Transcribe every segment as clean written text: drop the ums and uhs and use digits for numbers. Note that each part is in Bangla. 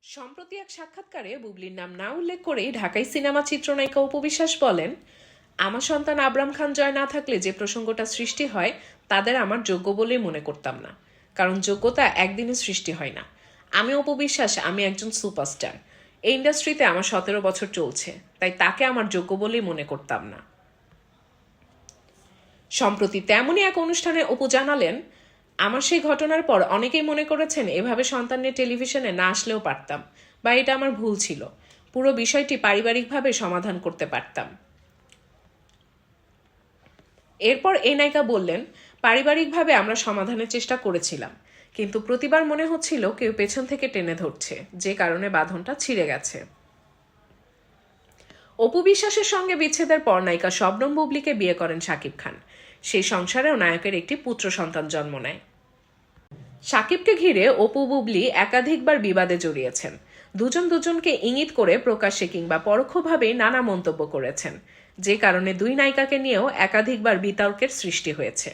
সম্প্রতি এক সাক্ষাৎকারে বুবলির নাম না উল্লেখ করেই ঢাকাই সিনেমা চিত্রনায়িকা অপু বিশ্বাস বলেন, আমার সন্তান আবরাম খান জয় না থাকলে যে প্রসঙ্গটা সৃষ্টি হয় তাদের আমার যোগ্য বলেই মনে করতাম না, কারণ যোগ্যতা একদিনে সৃষ্টি হয় না। আমি অপু বিশ্বাস, আমি একজন সুপারস্টার। এই ইন্ডাস্ট্রিতে আমার 17 বছর চলছে, তাই তাকে আমার যোগ্য বলেই মনে করতাম না। সম্প্রতি তেমনই এক অনুষ্ঠানে অপু জানালেন, আমার সেই ঘটনার পর অনেকেই মনে করেছেন এভাবে সন্তান নিয়ে টেলিভিশনে না আসলেও পারতাম, বা এটা আমার ভুল ছিল। পুরো বিষয়টি পারিবারিকভাবে সমাধান করতে পারতাম। এরপর এই নায়িকা বললেন, পারিবারিকভাবে আমরা সমাধানের চেষ্টা করেছিলাম, কিন্তু প্রতিবার মনে হচ্ছিল কেউ পেছন থেকে টেনে ধরছে, যে কারণে বাঁধনটা ছিঁড়ে গেছে। অপু বিশ্বাসের সঙ্গে বিচ্ছেদের পর নায়িকা শবনম বুবলিকে বিয়ে করেন শাকিব খান। সেই সংসারেও নায়কের একটি পুত্র সন্তান জন্ম নেয়। শাকিবকে ঘিরে অপু বুবলি একাধিকবার বিবাদে জড়িয়েছেন। দুজন দুজনকে ইঙ্গিত করে প্রকাশ্যে কিংবা পরোক্ষভাবেই নানা মন্তব্য করেছেন, যে কারণে দুই নায়িকাকে নিয়েও একাধিকবার বিতর্কের সৃষ্টি হয়েছে।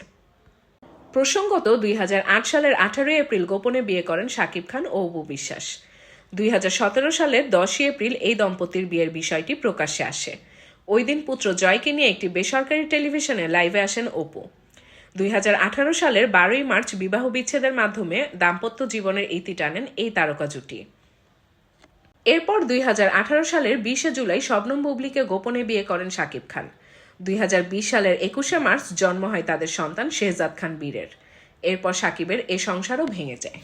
প্রসঙ্গত 2008 সালের 18 এপ্রিল গোপনে বিয়ে করেন শাকিব খান ও অপু বিশ্বাস। 2017 সালের 10 এপ্রিল এই দম্পতির বিয়ের বিষয়টি প্রকাশ্যে আসে। ওই দিন পুত্র জয়কে নিয়ে একটি বেসরকারি টেলিভিশনে লাইভে আসেন অপু। 2018 সালের 12 মার্চ বিবাহ বিচ্ছেদের মাধ্যমে দাম্পত্য জীবনের ইতি টানেন এই তারকা জুটি। এরপর 2018 সালের 20 জুলাই শবনম বুবলিকে গোপনে বিয়ে করেন শাকিব খান। 2020 সালের 21 মার্চ জন্ম হয় তাদের সন্তান শেহজাদ খান বীরের। এরপর শাকিবের এ সংসারও ভেঙে যায়।